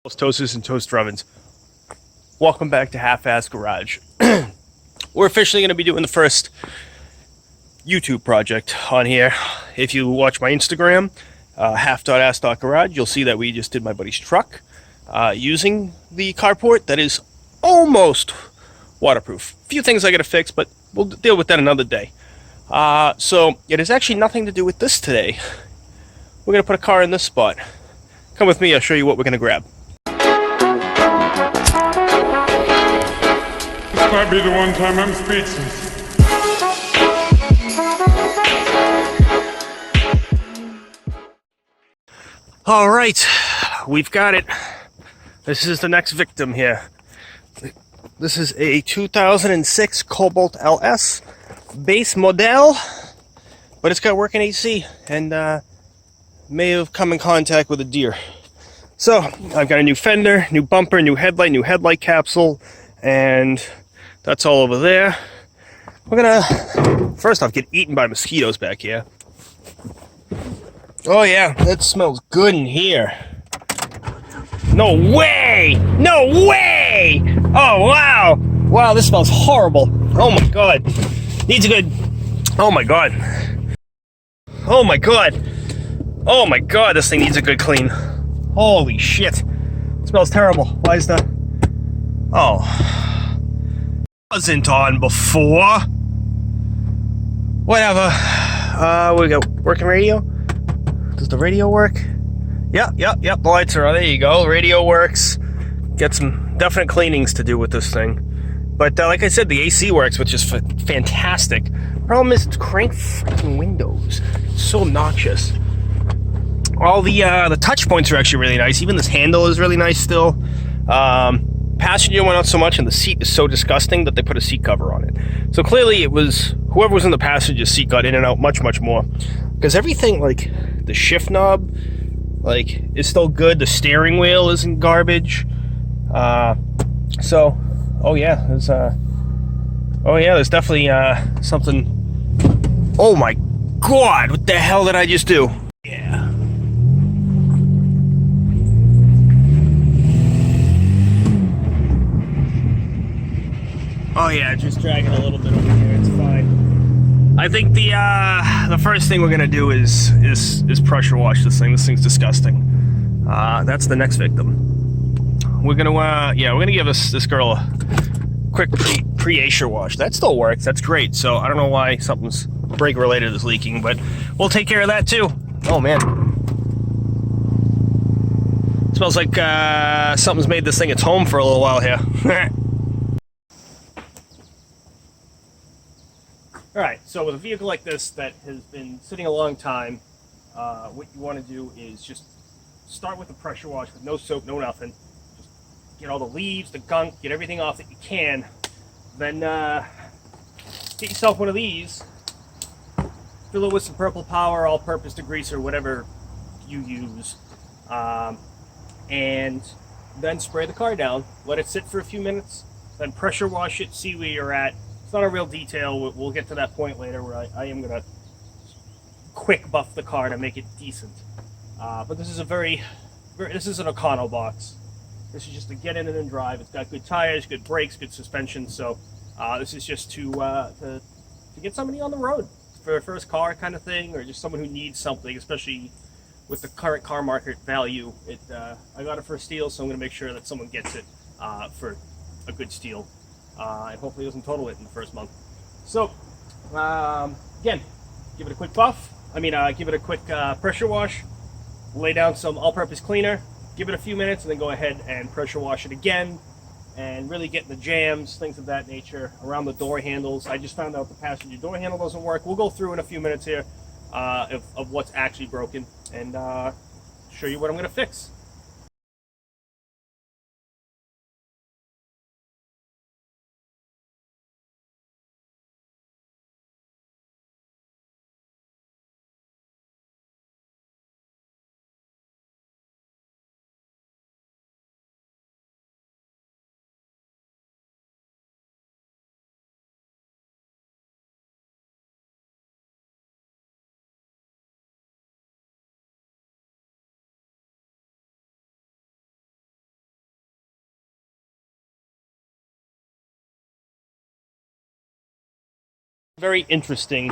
Toasters and toaster ovens. Welcome back to Half-Ass Garage. We're officially going to be doing the first YouTube project on here. If you watch my Instagram, half.ass.garage, you'll see that we just did my buddy's truck using the carport that is almost waterproof. A few things I got to fix, but we'll deal with that another day. So it has actually nothing to do with this today. We're going to put a car in this spot. Come with me, I'll show you what we're going to grab. Might be the one time I'm speechless. All right, we've got it. This is the next victim here. This is a 2006 Cobalt LS base model, but it's got working AC and may have come in contact with a deer. So I've got a new fender, new bumper, new headlight capsule, and that's all over there. We're gonna, first off, get eaten by mosquitoes back here. Oh yeah, it smells good in here. No way! No way! Oh wow! Wow, this smells horrible. Oh my god. Needs a good, oh my god. Oh my god. Oh my god, this thing needs a good clean. Holy shit. It smells terrible. Why is the, oh. Wasn't on before. Whatever. We got working radio. Does the radio work? Yep. The lights are on. There you go. Radio works. Get some definite cleanings to do with this thing. But like I said, the AC works, which is fantastic. Problem is, it's crank freaking windows. It's so obnoxious. All the touch points are actually really nice. Even this handle is really nice still. Passenger one not so much, and the seat is so disgusting that they put a seat cover on it. So clearly it was whoever was in the passenger seat got in and out much more, because everything, like the shift knob, like, is still good. The steering wheel isn't garbage. So oh yeah, there's definitely something. Oh my god, what the hell did I just do? Yeah. Oh yeah, just dragging a little bit over here. It's fine. I think the first thing we're gonna do is pressure wash this thing. This thing's disgusting. That's the next victim. We're gonna give this girl a quick pre-Acer wash. That still works. That's great. So I don't know why something's brake related is leaking, but we'll take care of that too. Oh man, smells like something's made this thing its home for a little while here. Alright, so with a vehicle like this that has been sitting a long time, what you want to do is just start with a pressure wash with no soap, no nothing. Just get all the leaves, the gunk, get everything off that you can. Then get yourself one of these, fill it with some Purple Power, all-purpose degreaser, whatever you use, and then spray the car down. Let it sit for a few minutes, then pressure wash it, see where you're at. It's not a real detail. We'll get to that point later where I am going to quick buff the car to make it decent. But this is this is an Econo box. This is just to get in and then drive. It's got good tires, good brakes, good suspension. So this is just to get somebody on the road for a first car kind of thing, or just someone who needs something, especially with the current car market value. I got it for a steal, so I'm going to make sure that someone gets it for a good steal. And hopefully it doesn't total it in the first month. So, again, give it a quick buff. Give it a quick pressure wash. Lay down some all-purpose cleaner. Give it a few minutes, and then go ahead and pressure wash it again. And really get in the jams, things of that nature, around the door handles. I just found out the passenger door handle doesn't work. We'll go through in a few minutes here of what's actually broken, and show you what I'm going to fix. very interesting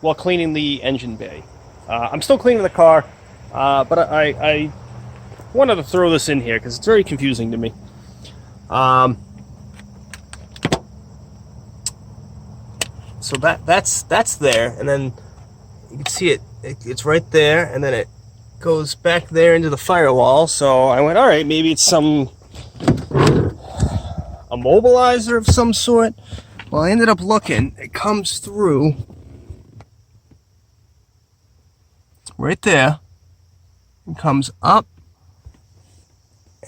while cleaning the engine bay. I'm still cleaning the car, but I wanted to throw this in here because it's very confusing to me. So that's there, and then you can see it's right there, and then it goes back there into the firewall. So I went, all right, maybe it's a mobilizer of some sort. Well, I ended up looking. It comes through right there and comes up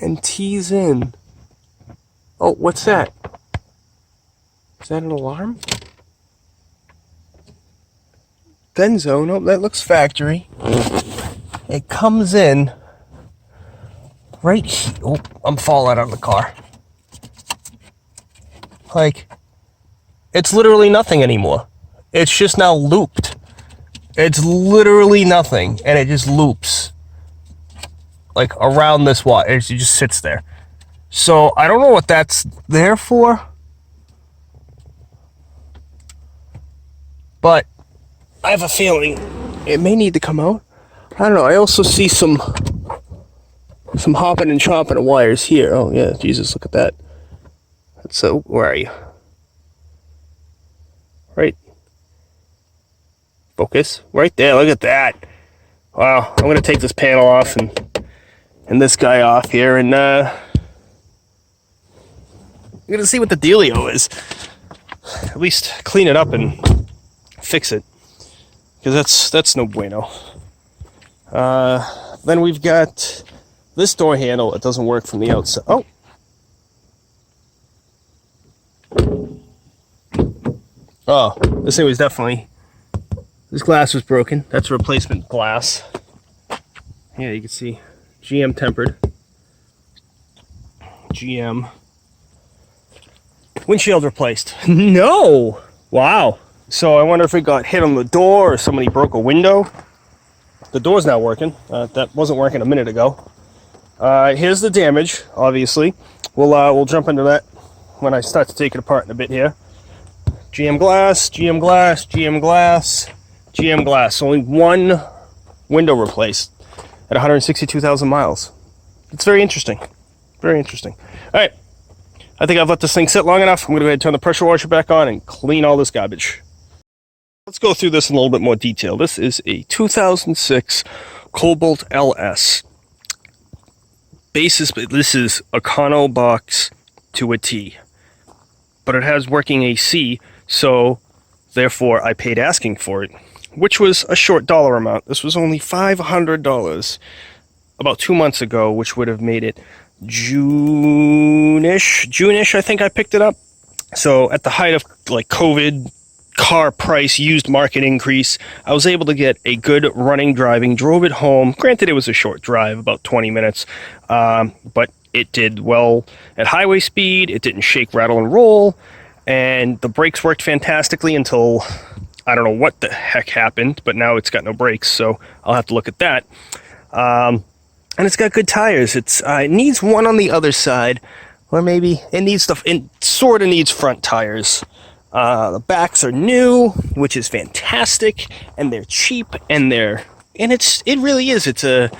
and tees in. Oh, what's that? Is that an alarm? Benzo, nope, that looks factory. It comes in right here. Oh, I'm falling out of the car. Like, it's literally nothing anymore. It's just now looped. It's literally nothing, and it just loops. Like, around this wall. It just sits there. So, I don't know what that's there for. But I have a feeling it may need to come out. I don't know. I also see some hopping and chopping of wires here. Oh, yeah. Jesus, look at that. So, where are you? Right. Focus. Right there. Look at that. Wow. I'm going to take this panel off and this guy off here, and I'm going to see what the dealio is. At least clean it up and fix it. Because that's no bueno. Then we've got this door handle. It doesn't work from the outside. Oh. Oh, this thing was definitely... This glass was broken. That's replacement glass. Yeah, you can see GM tempered. GM. Windshield replaced. No! Wow. So I wonder if it got hit on the door or somebody broke a window. The door's not working. That wasn't working a minute ago. Here's the damage, obviously. We'll jump into that when I start to take it apart in a bit here. GM glass, GM glass, GM glass, GM glass. Only one window replaced at 162,000 miles. It's very interesting. Very interesting. All right. I think I've let this thing sit long enough. I'm going to go ahead and turn the pressure washer back on and clean all this garbage. Let's go through this in a little bit more detail. This is a 2006 Cobalt LS. This is a Econo box to a T. But it has working AC, so therefore I paid asking for it, which was a short dollar amount. This was only $500 about 2 months ago, which would have made it June-ish, I think I picked it up. So at the height of like COVID, car price, used market increase, I was able to get a good running driving, drove it home. Granted, it was a short drive, about 20 minutes, but it did well at highway speed. It didn't shake, rattle, and roll, and the brakes worked fantastically until I don't know what the heck happened, but now it's got no brakes, so I'll have to look at that. And it's got good tires. It needs one on the other side, or maybe it sort of needs front tires. The backs are new, which is fantastic, and they're cheap, and it really is. It's a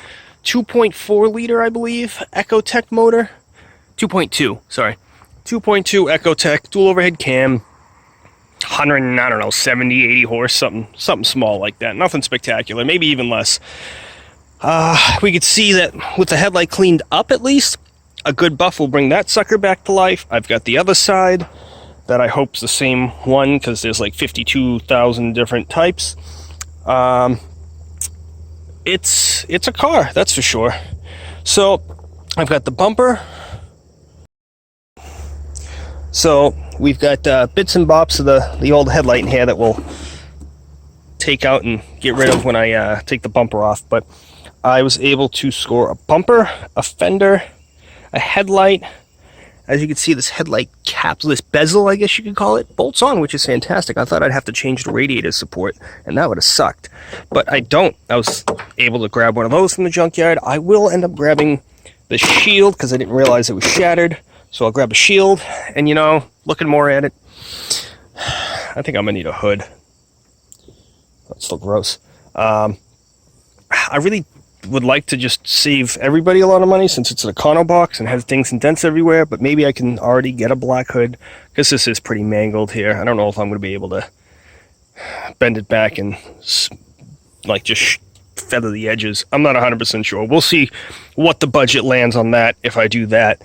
2.4 liter, I believe, Ecotec motor. 2.2, sorry. 2.2 Ecotec, dual overhead cam, 70, 80 horse, something small like that. Nothing spectacular, maybe even less. We could see that with the headlight cleaned up at least, a good buff will bring that sucker back to life. I've got the other side that I hope's the same one, because there's like 52,000 different types. It's a car, that's for sure. So I've got the bumper. So we've got bits and bops of the old headlight in here that we'll take out and get rid of when I take the bumper off. But I was able to score a bumper, a fender, a headlight. As you can see, this headlight cap, this bezel, I guess you could call it, bolts on, which is fantastic. I thought I'd have to change the radiator support, and that would have sucked. But I don't. I was able to grab one of those from the junkyard. I will end up grabbing the shield, because I didn't realize it was shattered. So I'll grab a shield, and looking more at it, I think I'm going to need a hood. That's still gross. I really would like to just save everybody a lot of money since it's an Econo box and has dings and dents everywhere, but maybe I can already get a black hood because this is pretty mangled here. I don't know if I'm going to be able to bend it back and like just feather the edges. I'm not 100% sure. We'll see what the budget lands on that if I do that.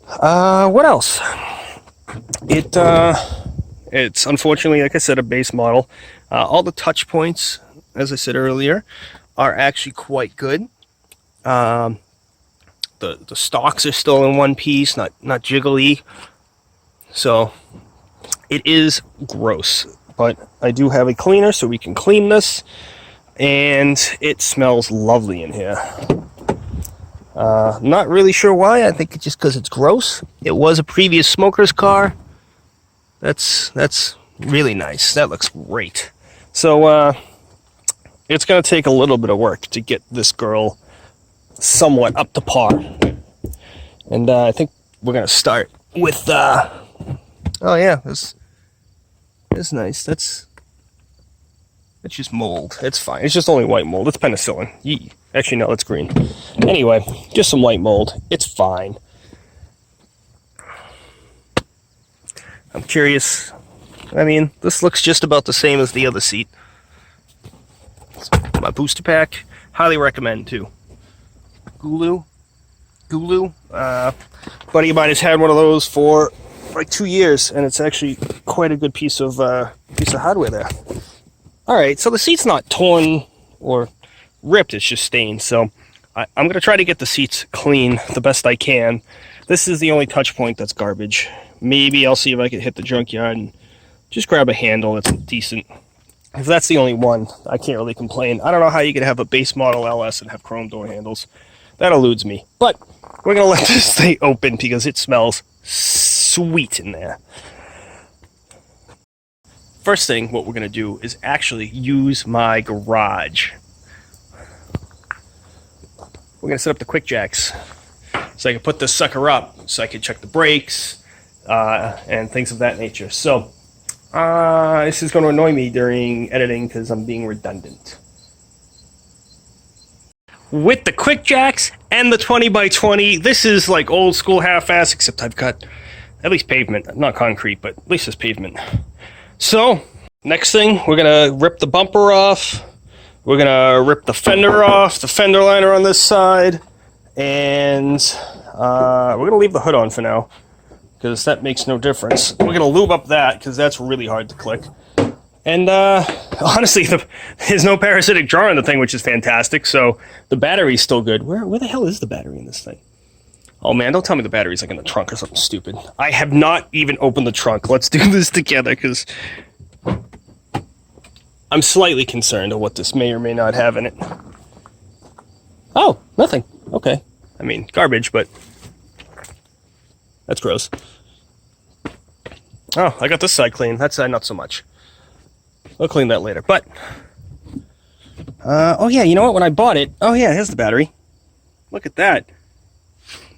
What else? It's unfortunately, like I said, a base model. All the touch points, as I said earlier, are actually quite good. The stalks are still in one piece, not jiggly. So it is gross, but I do have a cleaner so we can clean this, and it smells lovely in here. Not really sure why. I think it's just because it's gross. It was a previous smoker's car. That's really nice. That looks great. So it's going to take a little bit of work to get this girl somewhat up to par. And I think we're going to start with, oh yeah, this is nice. That's just mold. It's fine. It's just only white mold. It's penicillin. Yee. Actually, no, it's green. Anyway, just some white mold. It's fine. I'm curious. I mean, this looks just about the same as the other seat. My booster pack, highly recommend too. Gulu, buddy of mine has had one of those for like 2 years, and it's actually quite a good piece of hardware there. All right, so the seat's not torn or ripped; it's just stained. So I'm gonna try to get the seats clean the best I can. This is the only touch point that's garbage. Maybe I'll see if I can hit the junkyard and just grab a handle that's decent. If that's the only one, I can't really complain. I don't know how you could have a base model LS and have chrome door handles. That eludes me. But we're going to let this stay open because it smells sweet in there. First thing, what we're going to do is actually use my garage. We're going to set up the quick jacks so I can put this sucker up so I can check the brakes and things of that nature. So this is going to annoy me during editing because I'm being redundant. With the quick jacks and the 20x20, this is like old school half-ass, except I've got at least pavement, not concrete, but at least it's pavement. So next thing, we're going to rip the bumper off. We're going to rip the fender off, the fender liner on this side, and we're going to leave the hood on for now, because that makes no difference. We're going to lube up that, because that's really hard to click. And honestly, there's no parasitic jar on the thing, which is fantastic, so the battery's still good. Where the hell is the battery in this thing? Oh man, don't tell me the battery's like in the trunk or something stupid. I have not even opened the trunk. Let's do this together, because I'm slightly concerned of what this may or may not have in it. Oh, nothing. Okay. I mean, garbage, but that's gross. Oh, I got this side clean. That side, not so much. I'll clean that later. But, oh yeah, you know what? When I bought it, oh yeah, here's the battery. Look at that.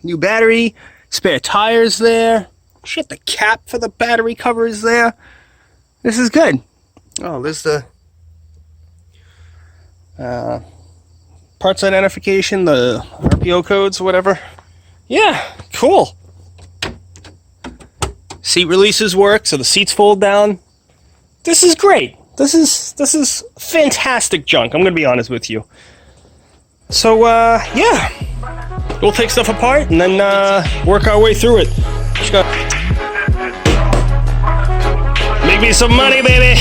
New battery, spare tires there. Shit, the cap for the battery cover is there. This is good. Oh, there's the parts identification, the RPO codes, whatever. Yeah, cool. Seat releases work, so the seats fold down. This is great. This is fantastic junk. I'm gonna be honest with you. So yeah, we'll take stuff apart and then work our way through it. Just gotta make me some money, baby.